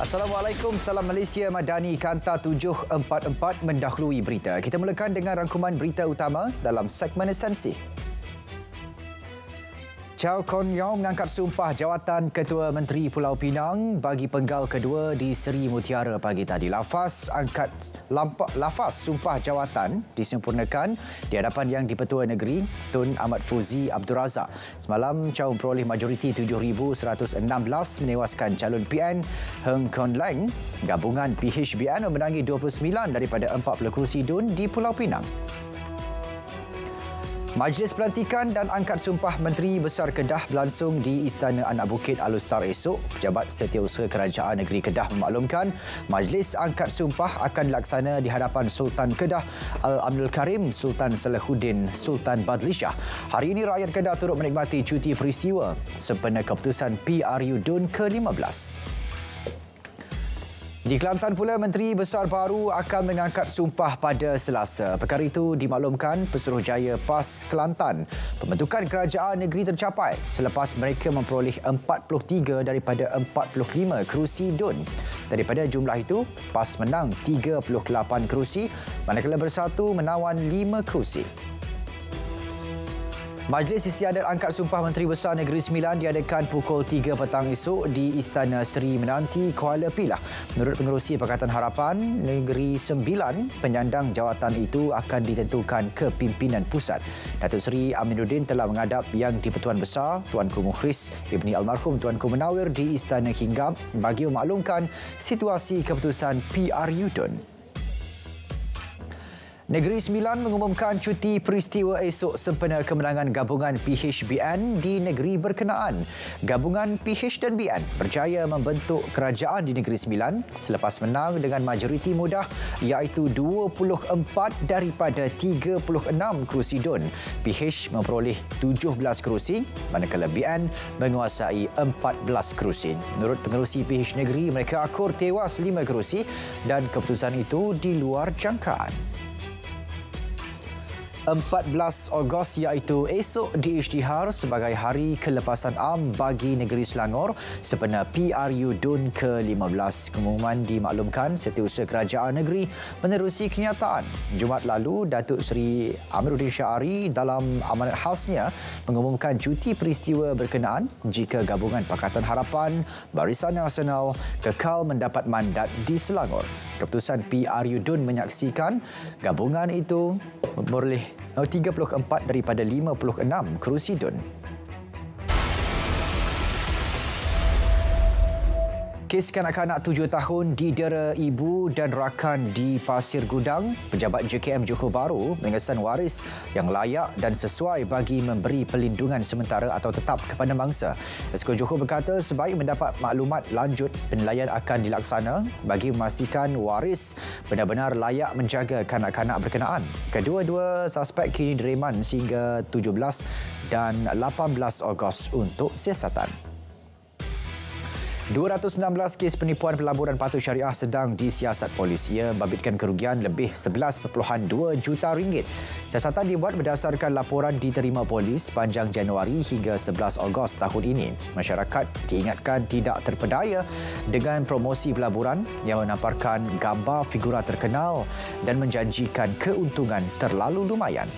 Assalamualaikum, salam Malaysia Madani, Kanta 744 mendahului berita. Kita mulakan dengan rangkuman berita utama dalam segmen esensi. Chow Kon Yeong mengangkat sumpah jawatan Ketua Menteri Pulau Pinang bagi penggal kedua di Seri Mutiara pagi tadi. Lafaz sumpah jawatan disempurnakan di hadapan Yang di-Pertua Negeri Tun Ahmad Fuzi Abdul Razak. Semalam Chow memperoleh majoriti 7,116 menewaskan calon PN Heng Kon Leng. Gabungan PHBN memenangi 29 daripada 40 kerusi DUN di Pulau Pinang. Majlis Pelantikan dan Angkat Sumpah Menteri Besar Kedah berlangsung di Istana Anak Bukit Alustar esok. Pejabat Setiausaha Kerajaan Negeri Kedah memaklumkan Majlis Angkat Sumpah akan dilaksana di hadapan Sultan Kedah Al-Amnul Karim Sultan Salahuddin Sultan Badlishah. Hari ini rakyat Kedah turut menikmati cuti peristiwa sempena keputusan PRU DUN ke-15. Di Kelantan pula, Menteri Besar baru akan mengangkat sumpah pada Selasa. Perkara itu dimaklumkan Pesuruhjaya PAS Kelantan. Pembentukan kerajaan negeri tercapai selepas mereka memperoleh 43 daripada 45 kerusi DUN. Daripada jumlah itu, PAS menang 38 kerusi, manakala Bersatu menawan 5 kerusi. Majlis Istiadat Angkat Sumpah Menteri Besar Negeri Sembilan diadakan pukul 3 petang esok di Istana Seri Menanti, Kuala Pilah. Menurut Pengerusi Pakatan Harapan Negeri Sembilan, penyandang jawatan itu akan ditentukan ke pimpinan pusat. Datuk Seri Aminuddin telah menghadap Yang di-Pertuan Besar Tuanku Mukhris Ibni Almarhum Tuanku Menawir di Istana Hinggap bagi memaklumkan situasi keputusan PRU DUN. Negeri Sembilan mengumumkan cuti peristiwa esok sempena kemenangan gabungan PHBN di negeri berkenaan. Gabungan PH dan BN berjaya membentuk kerajaan di Negeri Sembilan selepas menang dengan majoriti mudah iaitu 24 daripada 36 kerusi DUN. PH memperoleh 17 kerusi manakala BN menguasai 14 kerusi. Menurut Pengerusi PH Negeri, mereka akur tewas 5 kerusi dan keputusan itu di luar jangkaan. 14 Ogos iaitu esok diisytihar sebagai Hari Kelepasan Am bagi negeri Selangor sempena PRU DUN ke-15. Pengumuman dimaklumkan Setiausaha Kerajaan Negeri menerusi kenyataan. Jumaat lalu, Datuk Seri Amiruddin Syahari dalam amanat khasnya mengumumkan cuti peristiwa berkenaan jika gabungan Pakatan Harapan Barisan Nasional kekal mendapat mandat di Selangor. Keputusan PRU DUN menyaksikan gabungan itu memperoleh 34 daripada 56 kerusi DUN. Kes kanak-kanak 7 tahun didera ibu dan rakan di Pasir Gudang, pejabat JKM Johor Bahru mengesan waris yang layak dan sesuai bagi memberi perlindungan sementara atau tetap kepada mangsa. Esko Johor berkata sebaik mendapat maklumat lanjut, penilaian akan dilaksana bagi memastikan waris benar-benar layak menjaga kanak-kanak berkenaan. Kedua-dua suspek kini direman sehingga 17 dan 18 Ogos untuk siasatan. 216 kes penipuan pelaburan patuh syariah sedang disiasat polis. Ia membabitkan kerugian lebih 11.2 juta ringgit. Siasatan dibuat berdasarkan laporan diterima polis sepanjang Januari hingga 11 Ogos tahun ini. Masyarakat diingatkan tidak terpedaya dengan promosi pelaburan yang menamparkan gambar figura terkenal dan menjanjikan keuntungan terlalu lumayan.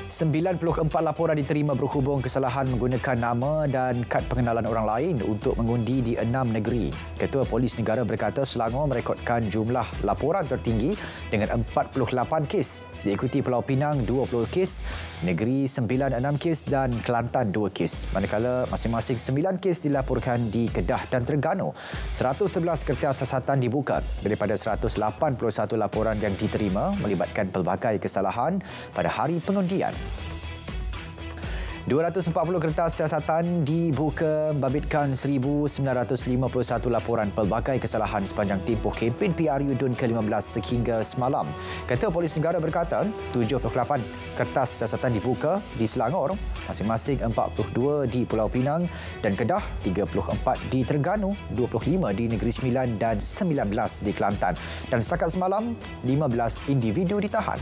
94 laporan diterima berhubung kesalahan menggunakan nama dan kad pengenalan orang lain untuk mengundi di 6 negeri. Ketua Polis Negara berkata Selangor merekodkan jumlah laporan tertinggi dengan 48 kes. Diikuti Pulau Pinang 20 kes, Negeri Sembilan 6 kes dan Kelantan 2 kes. Manakala masing-masing 9 kes dilaporkan di Kedah dan Terengganu. 111 kertas siasatan dibuka daripada 181 laporan yang diterima melibatkan pelbagai kesalahan pada hari pengundian. 240 kertas siasatan dibuka membabitkan 1,951 laporan pelbagai kesalahan sepanjang tempoh kempen PRU DUN ke-15 sehingga semalam. Ketua Polis Negara berkata, 78 kertas siasatan dibuka di Selangor, masing-masing 42 di Pulau Pinang dan Kedah, 34 di Terengganu, 25 di Negeri Sembilan dan 19 di Kelantan. Dan setakat semalam, 15 individu ditahan.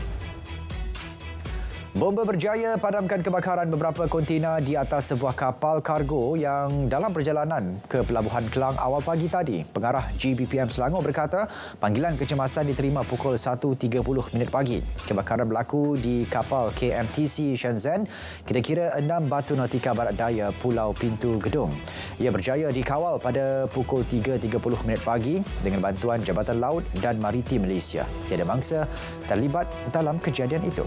Bomba berjaya padamkan kebakaran beberapa kontena di atas sebuah kapal kargo yang dalam perjalanan ke Pelabuhan Kelang awal pagi tadi. Pengarah GBPM Selangor berkata, panggilan kecemasan diterima pukul 1.30 pagi. Kebakaran berlaku di kapal KMTC Shenzhen, kira-kira 6 Batu Nautika Barat Daya, Pulau Pintu Gedung. Ia berjaya dikawal pada pukul 3.30 pagi dengan bantuan Jabatan Laut dan Maritim Malaysia. Tiada mangsa terlibat dalam kejadian itu.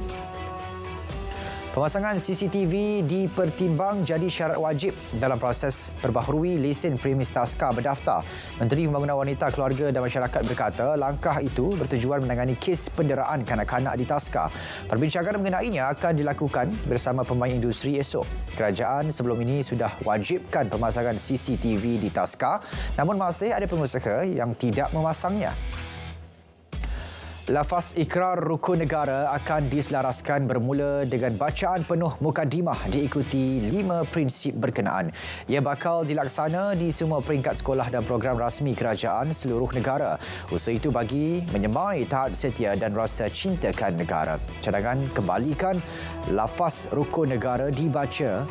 Pemasangan CCTV dipertimbang jadi syarat wajib dalam proses perbaharui lesen premis taska berdaftar. Menteri Pembangunan Wanita, Keluarga dan Masyarakat berkata langkah itu bertujuan menangani kes penderaan kanak-kanak di taska. Perbincangan mengenainya akan dilakukan bersama pemain industri esok. Kerajaan sebelum ini sudah wajibkan pemasangan CCTV di taska, namun masih ada pengusaha yang tidak memasangnya. Lafaz ikrar rukun negara akan diselaraskan bermula dengan bacaan penuh mukadimah diikuti 5 prinsip berkenaan. Ia bakal dilaksana di semua peringkat sekolah dan program rasmi kerajaan seluruh negara. Usaha itu bagi menyemai taat setia dan rasa cintakan negara. Cadangan kembalikan lafaz rukun negara dibaca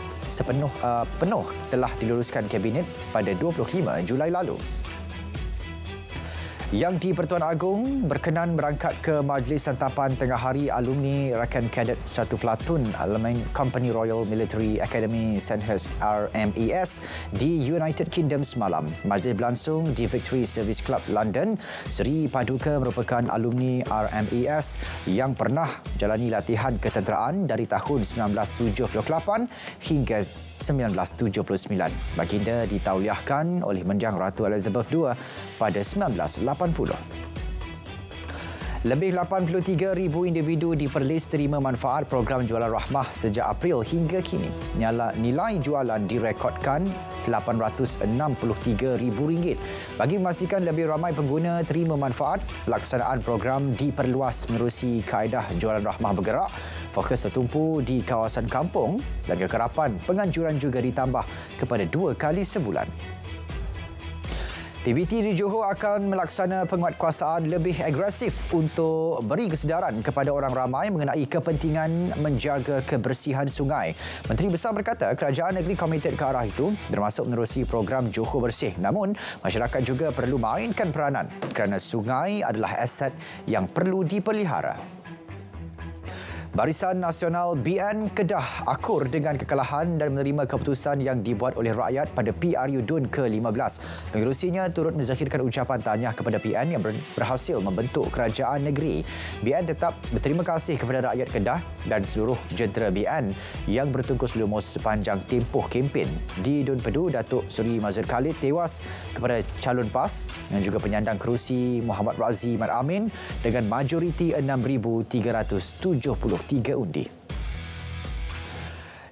penuh telah diluluskan Kabinet pada 25 Julai lalu. Yang di-Pertuan Agong berkenan berangkat ke Majlis Santapan Tengah Hari Alumni Rakan Kadet 1 Platoon Alumni Company Royal Military Academy Sandhurst RMES di United Kingdom semalam. Majlis berlangsung di Victory Service Club London. Sri Paduka merupakan alumni RMES yang pernah jalani latihan ketenteraan dari tahun 1978 hingga 1979. Baginda ditauliahkan oleh Mendiang Ratu Elizabeth II pada 1980. Lebih 83,000 individu diperlis terima manfaat program jualan rahmah sejak April hingga kini. Nilai jualan direkodkan RM863,000. Bagi memastikan lebih ramai pengguna terima manfaat, pelaksanaan program diperluas menerusi kaedah jualan rahmah bergerak. Fokus tertumpu di kawasan kampung dan kekerapan penganjuran juga ditambah kepada 2 kali sebulan. PBT di Johor akan melaksana penguatkuasaan lebih agresif untuk beri kesedaran kepada orang ramai mengenai kepentingan menjaga kebersihan sungai. Menteri Besar berkata kerajaan negeri komited ke arah itu termasuk menerusi program Johor Bersih. Namun, masyarakat juga perlu mainkan peranan kerana sungai adalah aset yang perlu dipelihara. Barisan Nasional BN Kedah akur dengan kekalahan dan menerima keputusan yang dibuat oleh rakyat pada PRU DUN ke-15. Pengerusinya turut menzahirkan ucapan tahniah kepada BN yang berhasil membentuk kerajaan negeri. BN tetap berterima kasih kepada rakyat Kedah dan seluruh jentera BN yang bertungkus lumus sepanjang tempoh kempen. Di Dun Pedu, Datuk Seri Mazhar Khalid tewas kepada calon PAS dan juga penyandang kerusi Muhammad Razi Mat Amin dengan majoriti 6,373 undi.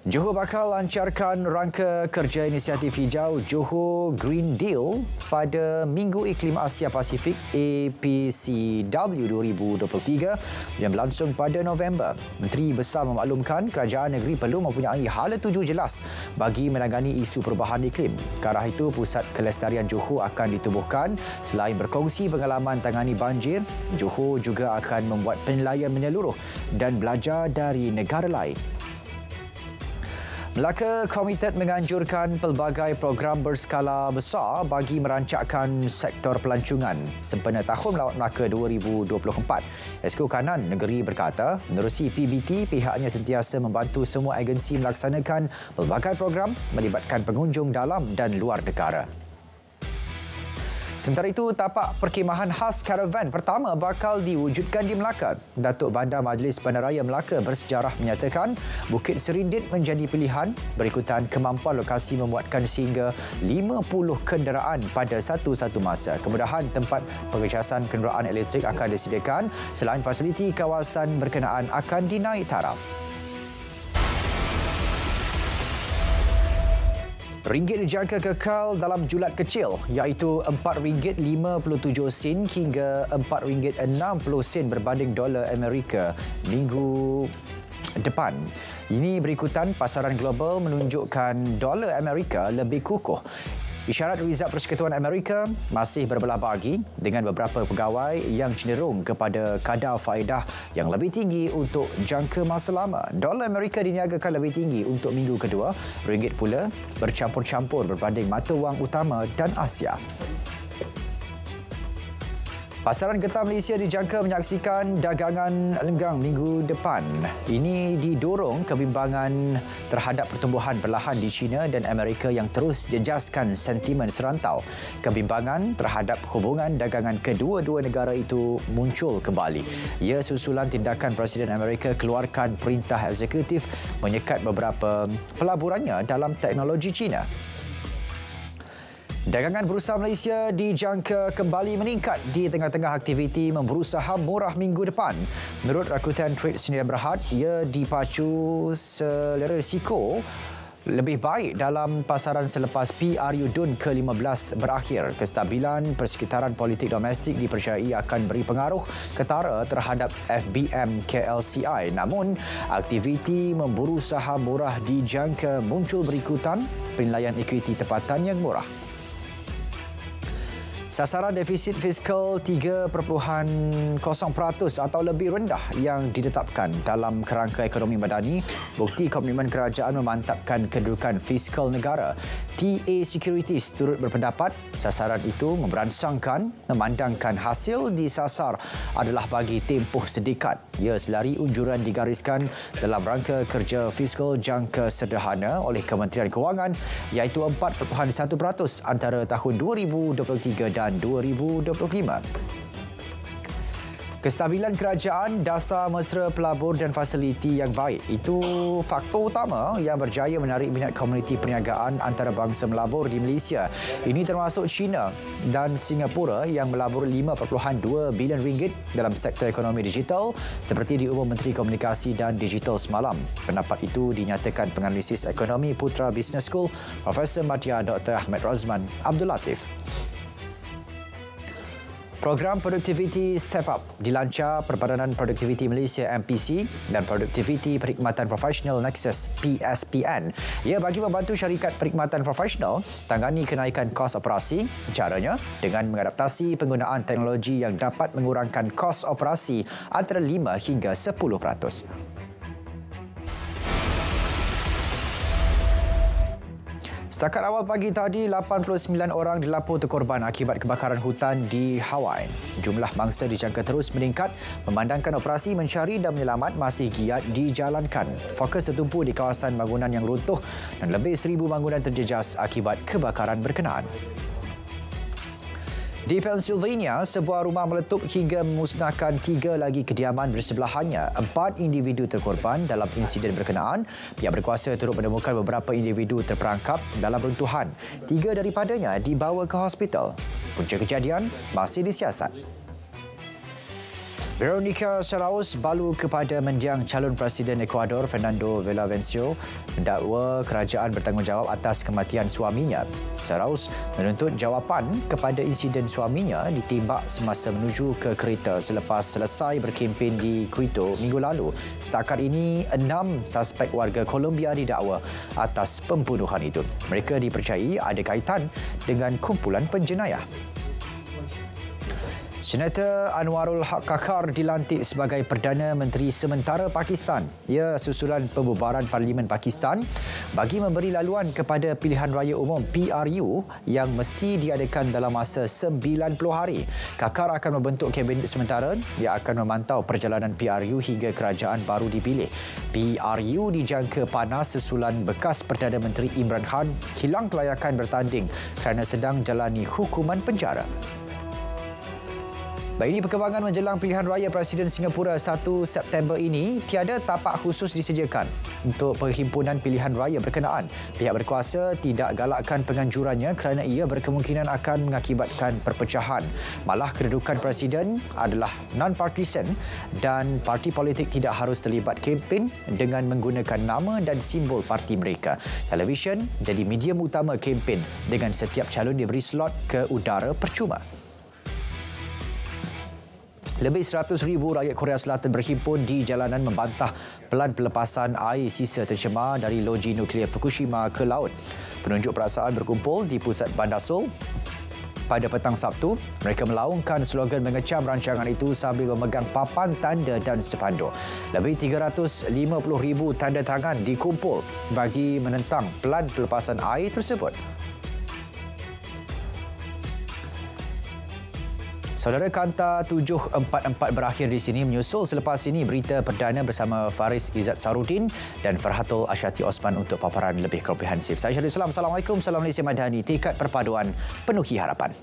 Johor bakal lancarkan rangka kerja inisiatif hijau Johor Green Deal pada Minggu Iklim Asia Pasifik APCW 2023 yang berlangsung pada November. Menteri Besar memaklumkan kerajaan negeri perlu mempunyai hala tuju jelas bagi menangani isu perubahan iklim. Ke arah itu, Pusat Kelestarian Johor akan ditubuhkan. Selain berkongsi pengalaman tangani banjir, Johor juga akan membuat penilaian menyeluruh dan belajar dari negara lain. Melaka komited menganjurkan pelbagai program berskala besar bagi merancangkan sektor pelancongan sempena Tahun Melawat Melaka 2024. Esko Kanan Negeri berkata, menerusi PBT, pihaknya sentiasa membantu semua agensi melaksanakan pelbagai program melibatkan pengunjung dalam dan luar negara. Sementara itu, tapak perkhemahan khas karavan pertama bakal diwujudkan di Melaka. Datuk Bandar Majlis Bandaraya Melaka bersejarah menyatakan Bukit Serindit menjadi pilihan berikutan kemampuan lokasi memuatkan sehingga 50 kenderaan pada satu masa. Kemudahan tempat pengecasan kenderaan elektrik akan disediakan. Selain fasiliti, kawasan berkenaan akan dinaik taraf. Ringgit dijangka kekal dalam julat kecil iaitu RM4.57 hingga RM4.60 berbanding dolar Amerika minggu depan. Ini berikutan pasaran global menunjukkan dolar Amerika lebih kukuh. Isyarat Wizara Persekutuan Amerika masih berbelah bagi dengan beberapa pegawai yang cenderung kepada kadar faedah yang lebih tinggi untuk jangka masa lama. Dolar Amerika diniagakan lebih tinggi untuk minggu kedua, ringgit pula bercampur-campur berbanding mata wang utama dan Asia. Pasaran getah Malaysia dijangka menyaksikan dagangan lenggang minggu depan. Ini didorong kebimbangan terhadap pertumbuhan perlahan di China dan Amerika yang terus jejaskan sentimen serantau. Kebimbangan terhadap hubungan dagangan kedua-dua negara itu muncul kembali. Ia susulan tindakan Presiden Amerika keluarkan perintah eksekutif menyekat beberapa pelaburannya dalam teknologi China. Dagangan Bursa Malaysia dijangka kembali meningkat di tengah-tengah aktiviti memburu saham murah minggu depan. Menurut Rakuten Trade Sdn Bhd, ia dipacu selera risiko lebih baik dalam pasaran selepas PRU DUN ke-15 berakhir. Kestabilan persekitaran politik domestik dipercayai akan beri pengaruh ketara terhadap FBM KLCI. Namun, aktiviti memburu saham murah dijangka muncul berikutan penilaian ekuiti tempatan yang murah. Sasaran defisit fiskal 3.0% atau lebih rendah yang ditetapkan dalam kerangka ekonomi madani bukti komitmen kerajaan memantapkan kedudukan fiskal negara. TA Securities turut berpendapat sasaran itu memberansangkan memandangkan hasil disasar adalah bagi tempoh sedekat. Ia selari unjuran digariskan dalam rangka kerja fiskal jangka sederhana oleh Kementerian Kewangan iaitu 4.1% antara tahun 2023 dan 2025. Kestabilan kerajaan, dasar mesra pelabur dan fasiliti yang baik itu faktor utama yang berjaya menarik minat komuniti perniagaan antarabangsa melabur di Malaysia. Ini termasuk China dan Singapura yang melabur 5.2 bilion ringgit dalam sektor ekonomi digital seperti diumum Menteri Komunikasi dan Digital semalam. Pendapat itu dinyatakan penganalisis ekonomi Putra Business School Profesor Madya Dr. Ahmad Razman Abdul Latif. Program Produktiviti Step Up dilancar Perbadanan Produktiviti Malaysia MPC dan Produktiviti Perkhidmatan Profesional Nexus PSPN. Ia bagi membantu syarikat perkhidmatan profesional tangani kenaikan kos operasi. Caranya dengan mengadaptasi penggunaan teknologi yang dapat mengurangkan kos operasi antara 5 hingga 10%. Setakat awal pagi tadi, 89 orang dilaporkan terkorban akibat kebakaran hutan di Hawaii. Jumlah mangsa dijangka terus meningkat memandangkan operasi mencari dan menyelamat masih giat dijalankan. Fokus tertumpu di kawasan bangunan yang runtuh dan lebih 1,000 bangunan terjejas akibat kebakaran berkenaan. Di Pennsylvania, sebuah rumah meletup hingga memusnahkan 3 lagi kediaman bersebelahannya. 4 individu terkorban dalam insiden berkenaan. Pihak berkuasa turut menemukan beberapa individu terperangkap dalam runtuhan. 3 daripadanya dibawa ke hospital. Punca kejadian masih disiasat. Veronica Saraus balu kepada mendiang calon Presiden Ecuador Fernando Villavicencio mendakwa kerajaan bertanggungjawab atas kematian suaminya. Saraus menuntut jawapan kepada insiden suaminya ditembak semasa menuju ke kereta selepas selesai berkempen di Quito minggu lalu. Setakat ini, 6 suspek warga Colombia didakwa atas pembunuhan itu. Mereka dipercayai ada kaitan dengan kumpulan penjenayah. Senator Anwarul Haq Kakar dilantik sebagai Perdana Menteri Sementara Pakistan. Ia susulan pembubaran Parlimen Pakistan bagi memberi laluan kepada pilihan raya umum PRU yang mesti diadakan dalam masa 90 hari. Kakar akan membentuk kabinet sementara yang akan memantau perjalanan PRU hingga kerajaan baru dipilih. PRU dijangka panas susulan bekas Perdana Menteri Imran Khan hilang kelayakan bertanding kerana sedang jalani hukuman penjara. Baik, ini perkembangan menjelang pilihan raya Presiden Singapura 1 September ini. Tiada tapak khusus disediakan untuk perhimpunan pilihan raya berkenaan. Pihak berkuasa tidak galakkan penganjurannya kerana ia berkemungkinan akan mengakibatkan perpecahan. Malah kedudukan Presiden adalah non-partisan dan parti politik tidak harus terlibat kempen dengan menggunakan nama dan simbol parti mereka. Televisyen jadi medium utama kempen dengan setiap calon diberi slot ke udara percuma. Lebih 100,000 rakyat Korea Selatan berhimpun di jalanan membantah pelan pelepasan air sisa tercemar dari loji nuklear Fukushima ke laut. Penunjuk perasaan berkumpul di pusat Bandar Seoul pada petang Sabtu. Mereka melaungkan slogan mengecam rancangan itu sambil memegang papan tanda dan sepanduk. Lebih 350,000 tanda tangan dikumpul bagi menentang pelan pelepasan air tersebut. Saudara, Kanta 744 berakhir di sini. Menyusul selepas ini berita perdana bersama Faris Izzat Sarudin dan Farhatul Asyati Osman untuk paparan lebih komprehensif. Saya Syarul Islam. Assalamualaikum. Salam Malaysia Madani. Tekad perpaduan penuhi harapan.